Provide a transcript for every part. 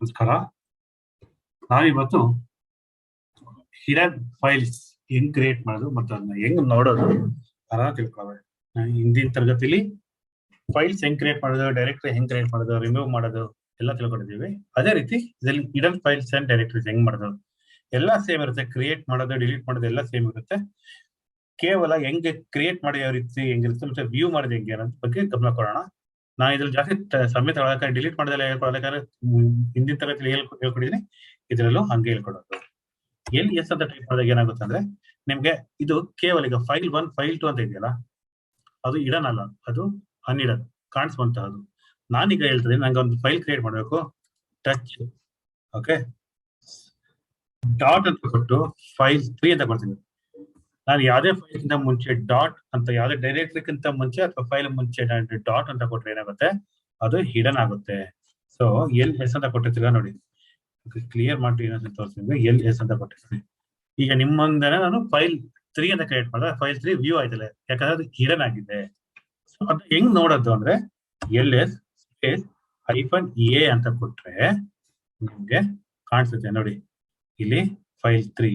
ನಮಸ್ಕಾರ. ನಾವಿವತ್ತು hidden files ಹೆಂಗ್ ಕ್ರಿಯೇಟ್ ಮಾಡೋದು ಮತ್ತು ಅದನ್ನ ಹೆಂಗ್ ನೋಡೋದು ತಿಳ್ಕೊಳ್ಳೋದು. ಹಿಂದಿನ ತರಗತಿಲಿ ಫೈಲ್ಸ್ ಹೆಂಗ್ ಕ್ರಿಯೇಟ್ ಮಾಡೋದು, ಡೈರೆಕ್ಟರಿ ಹೆಂಗ್ ಕ್ರಿಯೇಟ್ ಮಾಡೋದು, ರಿಮೂವ್ ಮಾಡೋದು ಎಲ್ಲ ತಿಳ್ಕೊಂಡಿದ್ದೀವಿ. ಅದೇ ರೀತಿ ಇದರಲ್ಲಿ ಹಿಡನ್ ಫೈಲ್ಸ್ ಅಂಡ್ ಡೈರೆಕ್ಟರೀಸ್ ಹೆಂಗ್ ಮಾಡೋದು ಎಲ್ಲ ಸೇಮ್ ಇರುತ್ತೆ. ಕ್ರಿಯೇಟ್ ಮಾಡೋದು, ಡಿಲೀಟ್ ಮಾಡೋದು ಎಲ್ಲ ಸೇಮ್ ಇರುತ್ತೆ. ಕೇವಲ ಹೆಂಗೆ ಕ್ರಿಯೇಟ್ ಮಾಡೋ ಯಾವ ರೀತಿ ಹೆಂಗಿರುತ್ತೆ ಮತ್ತೆ ವ್ಯೂ ಮಾಡೋದು ಹೆಂಗೆ ಅನ್ನೋದ್ರ ಬಗ್ಗೆ ಗಮನ ಕೊಡೋಣ. ನಾನು ಇದ್ರಲ್ಲಿ ಜಾಸ್ತಿ ಸಮಯ ತಗೊಳಕ ಡಿಲೀಟ್ ಮಾಡೋದೆಲ್ಲ ಹೇಳ್ಕೊಡಬೇಕಾದ್ರೆ ಹಿಂದಿನ ತರಗತಿ ಹೇಳ್ಕೊಟ್ಟಿದ್ದೀನಿ. ಇದರಲ್ಲೂ ಹಂಗೆ ಹೇಳ್ಕೊಡೋದು. ಎಲ್ ಎಸ್ ಅಂತ ಟೈಪ್ ಮಾಡಿದಾಗ ಏನಾಗುತ್ತೆ ಅಂದ್ರೆ ನಿಮ್ಗೆ ಇದು ಕೇವಲ ಈಗ ಫೈಲ್ 1 ಫೈಲ್ 2 ಅಂತ ಇದೆಯಲ್ಲ, ಅದು ಇಡನ್ ಅಲ್ಲ, ಅದು ಅನ್ಇಡನ್ ಕಾಣಿಸುವಂತಹದ್ದು. ನಾನೀಗ ಹೇಳ್ತೀನಿ, ನಂಗೆ ಒಂದು ಫೈಲ್ ಕ್ರಿಯೇಟ್ ಮಾಡಬೇಕು. ಟಚ್ ಓಕೆ ಡಾಟ್ ಅಂತ ಕೊಟ್ಟು ಫೈಲ್ 3 ಅಂತ ಕೊಡ್ತೀನಿ. ನಾನು ಯಾವುದೇ ಫೈಲ್ಗಿಂತ ಮುಂಚೆ ಡಾಟ್ ಅಂತ, ಯಾವುದೇ ಡೈರೆಕ್ಟರಿಗಿಂತ ಮುಂಚೆ ಅಥವಾ ಫೈಲ್ ಮುಂಚೆ ಡಾಟ್ ಅಂತ ಕೊಟ್ರೆ ಏನಾಗುತ್ತೆ, ಅದು ಹಿಡನ್ ಆಗುತ್ತೆ. ಸೊ ಎಲ್ ಎಸ್ ಅಂತ ಕೊಟ್ಟಿರ್ತೀರ ನೋಡಿ, ಕ್ಲಿಯರ್ ಮಾಡಿ ತೋರಿಸ್ತೀನಿ. ಎಲ್ ಎಸ್ ಅಂತ ಕೊಟ್ಟಿರ್ತೀನಿ. ಈಗ ನಿಮ್ಮ ಮುಂದೆನೆ ನಾನು ಫೈಲ್ 3 ಅಂತ ಕ್ರಿಯೇಟ್ ಮಾಡಿದ್ರೆ ಫೈಲ್ 3 ವ್ಯೂ ಆಯ್ತಲ್ಲ, ಯಾಕಂದ್ರೆ ಅದು ಹಿಡನ್ ಆಗಿದೆ. ಸೊ ಅದು ಹೆಂಗ್ ನೋಡೋದು ಅಂದ್ರೆ ಎಲ್ ಎಸ್ ಸ್ಪೇಸ್ -a ಅಂತ ಕೊಟ್ರೆ ನಿಮ್ಗೆ ಕಾಣಿಸುತ್ತೆ ನೋಡಿ. ಇಲ್ಲಿ ಫೈಲ್ 3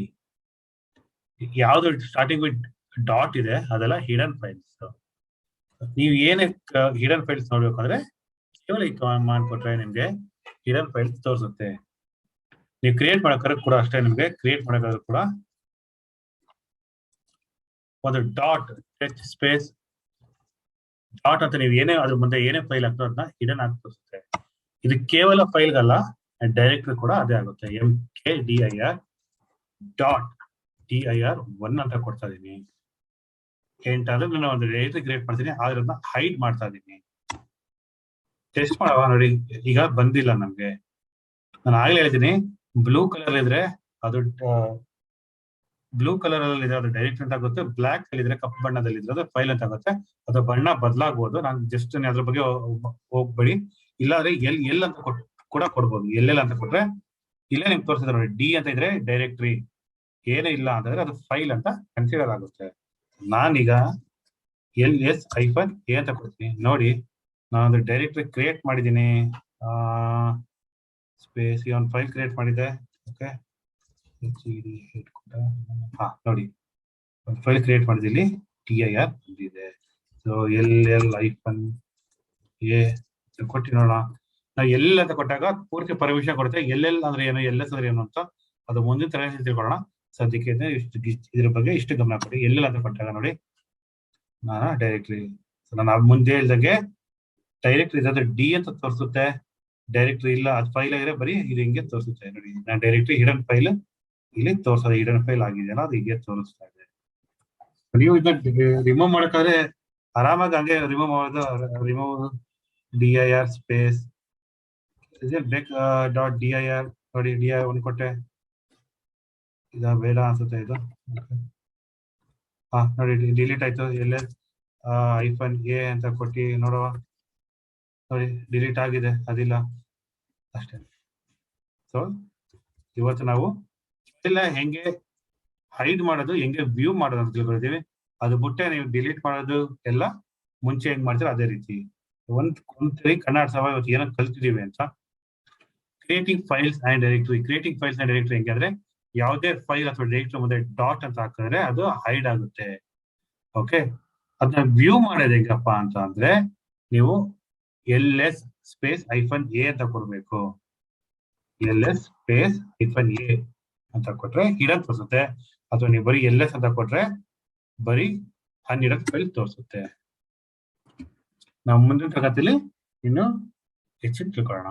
ಯಾವ್ದು ಸ್ಟಾರ್ಟಿಂಗ್ ವಿತ್ ಡಾಟ್ ಇದೆ ಅದೆಲ್ಲ ಹಿಡನ್ ಫೈಲ್ಸ್. ನೀವು ಏನೇ ಹಿಡನ್ ಫೈಲ್ಸ್ ನೋಡ್ಬೇಕಂದ್ರೆ ಕೇವಲ ಈ ಕಮಾಂಡ್ ಕೊಟ್ರೆ ನಿಮ್ಗೆ ಹಿಡನ್ ಫೈಲ್ಸ್ ತೋರಿಸುತ್ತೆ. ನೀವು ಕ್ರಿಯೇಟ್ ಮಾಡೋಕ್ಕಾದ್ರೆ ಕೂಡ ಅಷ್ಟೇ, ನಿಮ್ಗೆ ಕ್ರಿಯೇಟ್ ಮಾಡೋಕ್ಕಾದ್ರೂ ಕೂಡ ಒಂದು ಡಾಟ್ ಸ್ಪೇಸ್ ಡಾಟ್ ಅಂತ ನೀವು ಏನೇ ಅದ್ರ ಮುಂದೆ ಏನೇ ಫೈಲ್ ಹಾಕ್ತೋ ಅದನ್ನ ಹಿಡನ್ ಆಗಿ ತೋರಿಸುತ್ತೆ. ಇದು ಕೇವಲ ಫೈಲ್ಗಲ್ಲ, ಡೈರೆಕ್ಟರಿ ಕೂಡ ಅದೇ ಆಗುತ್ತೆ. MKDIR ಡಾಟ್ DIR 1 ಅಂತ ಕೊಡ್ತಾ ಇದೀನಿ. ಎಂಟಾದ್ರೆ ನಾನು ಒಂದು ಡೈರೆಕ್ಟರಿ ಕ್ರಿಯೇಟ್ ಮಾಡ್ತೀನಿ, ಆದ್ರೆ ಅದನ್ನ ಹೈಡ್ ಮಾಡ್ತಾ ಇದೀನಿ. ಟೆಸ್ಟ್ ಮಾಡುವ ನೋಡಿ, ಈಗ ಬಂದಿಲ್ಲ ನಮ್ಗೆ. ನಾನು ಆಗ್ಲೇ ಹೇಳ್ತೀನಿ, ಬ್ಲೂ ಕಲರ್ ಇದ್ರೆ ಅದು ಬ್ಲೂ ಕಲರ್ ಅಲ್ಲಿ ಇದೆ, ಅದು ಡೈರೆಕ್ಟ್ ಅಂತ ಆಗುತ್ತೆ. ಬ್ಲಾಕ್ ಅಲ್ಲಿ ಇದ್ರೆ, ಕಪ್ಪು ಬಣ್ಣದಲ್ಲಿ ಇದ್ರೆ ಅದು ಫೈಲ್ ಅಂತ ಆಗುತ್ತೆ. ಅದು ಬಣ್ಣ ಬದಲಾಗಬಹುದು. ನಾನು ಜಸ್ಟ್ ಅದ್ರ ಬಗ್ಗೆ ಹೋಗ್ಬೇಡಿ. ಇಲ್ಲಾಂದ್ರೆ ಎಲ್ ಅಂತ ಕೂಡ ಕೊಡ್ಬೋದು. ಎಲ್ಲೆಲ್ ಅಂತ ಕೊಟ್ರೆ ಇಲ್ಲೇ ನಿಮ್ಗೆ ತೋರಿಸಿದ್ರೆ ನೋಡಿ, ಡಿ ಅಂತ ಇದ್ರೆ ಡೈರೆಕ್ಟ್ರಿ, ಏನೇ ಇಲ್ಲ ಅಂತಂದ್ರೆ ಅದು ಫೈಲ್ ಅಂತ ಕನ್ಸಿಡರ್ ಆಗುತ್ತೆ. ನಾನೀಗ LS-A ಅಂತ ಕೊಡ್ತೀನಿ ನೋಡಿ. ನಾನೊಂದು ಡೈರೆಕ್ಟರಿ ಕ್ರಿಯೇಟ್ ಮಾಡಿದ್ದೀನಿ, ಸ್ಪೇಸ್ ಒಂದು ಫೈಲ್ ಕ್ರಿಯೇಟ್ ಮಾಡಿದ್ದೆ. ಓಕೆ ನೋಡಿ, ಒಂದು ಫೈಲ್ ಕ್ರಿಯೇಟ್ ಮಾಡಿದ್ದೀನಿ, TIR ಬಂದಿದೆ. ಸೊ LL-A ಕೊಟ್ಟು ನೋಡೋಣ. ನಾವು ಎಲ್ ಅಂತ ಕೊಟ್ಟಾಗ ಪೂರ್ತಿ ಪರ್ಮಿಷನ್ ಕೊಡುತ್ತೆ. ಎಲ್ಲೆಲ್ ಅಂದ್ರೆ ಏನು, LS ಅಂದ್ರೆ ಏನು ಅಂತ ಅದು ಮುಂದಿನ ತರಗತಿ ತಿಳ್ಕೊಳ್ಳೋಣ. ಸದ್ಯಕ್ಕೆ ಇದ್ರ ಬಗ್ಗೆ ಇಷ್ಟು ಗಮನ ಕೊಡಿ. ಎಲ್ಲೆಲ್ಲ ಅಂತ ಕೊಟ್ಟಾಗ ನೋಡಿ, ನಾನು ಡೈರೆಕ್ಟ್ರಿ, ನಾನು ಮುಂದೆ ಹೇಳ್ದಂಗೆ ಡೈರೆಕ್ಟ್ರಿ ಇದ್ರೆ ಡಿ ಅಂತ ತೋರಿಸುತ್ತೆ. ಡೈರೆಕ್ಟ್ರಿ ಇಲ್ಲ, ಅದು ಫೈಲ್ ಆಗಿದ್ರೆ ಬರೀ ಇದು ಹಿಂಗೆ ತೋರಿಸುತ್ತೆ ನೋಡಿ. ನಾನು ಡೈರೆಕ್ಟ್ರಿ ಹಿಡನ್ ಫೈಲ್ ಇಲ್ಲಿ ತೋರಿಸೋದು, ಹಿಡನ್ ಫೈಲ್ ಆಗಿದೆಯಲ್ಲ ಅದು ಹೀಗೆ ತೋರಿಸ್ತಾ ಇದೆ. ನೀವು ಇದನ್ನ ರಿಮೂವ್ ಮಾಡಕ್ಕಾದ್ರೆ ಆರಾಮಾಗಿ ಹಂಗೆ ರಿಮೂವ್ ಮಾಡೋದು. Remove DIR space dot DIR ನೋಡಿ, DIR 1 ಕೊಟ್ಟೆ. ಇದ ಬೇಡ ಅನ್ಸುತ್ತೆ ಇದು. ನೋಡಿ ಡಿಲೀಟ್ ಆಯ್ತು. LS-A ಅಂತ ಕೊಟ್ಟು ನೋಡುವ ನೋಡಿ, ಡಿಲೀಟ್ ಆಗಿದೆ, ಅದಿಲ್ಲ ಅಷ್ಟೇ. ಸೊ ಇವತ್ತು ನಾವು ಎಲ್ಲ ಹೆಂಗೆ ಹೈಡ್ ಮಾಡೋದು, ಹೆಂಗೆ ವ್ಯೂ ಮಾಡೋದು ಅಂತ ತಿಳ್ಕೊಂಡಿದ್ದೀವಿ. ಅದು ಬಿಟ್ಟೆ ನೀವು ಡಿಲೀಟ್ ಮಾಡೋದು ಎಲ್ಲ ಮುಂಚೆ ಹೆಂಗ್ ಮಾಡ್ತೀರ ಅದೇ ರೀತಿ ಒಂದ್ಸರಿ ಕನ್ನಡ ಸಭಾ ಇವತ್ತು ಏನೋ ಕಲ್ತಿದೀವಿ ಅಂತ. Creating files and directory. Creating files and directory ಹೆಂಗೆ ಅಂದ್ರೆ, ಯಾವುದೇ ಫೈಲ್ ಅಥವಾ ಡೈರೆಕ್ಟರಿ ಮುಂದೆ ಡಾಟ್ ಅಂತ ಹಾಕಿದ್ರೆ ಅದು ಹೈಡ್ ಆಗುತ್ತೆ. ಓಕೆ, ಅದನ್ನ ವ್ಯೂ ಮಾಡೋದು ಹೆಂಗಪ್ಪ ಅಂತ ಅಂದ್ರೆ, ನೀವು LS ಸ್ಪೇಸ್ -A ಅಂತ ಕೊಡ್ಬೇಕು. LS ಸ್ಪೇಸ್ -A ಅಂತ ಕೊಟ್ರೆ ಹಿಡನ್ ತೋರಿಸುತ್ತೆ. ಅಥವಾ ನೀವು ಬರೀ LS ಅಂತ ಕೊಟ್ರೆ ಬರೀ ಅನ್ಹಿಡನ್ ಫೈಲ್ ತೋರಿಸುತ್ತೆ. ನಾವು ಮುಂದಿನ ತರಗತಿಯಲ್ಲಿ ಇನ್ನು ಹೆಚ್ಚಿನ ತಿಳ್ಕೊಳ್ಳೋಣ.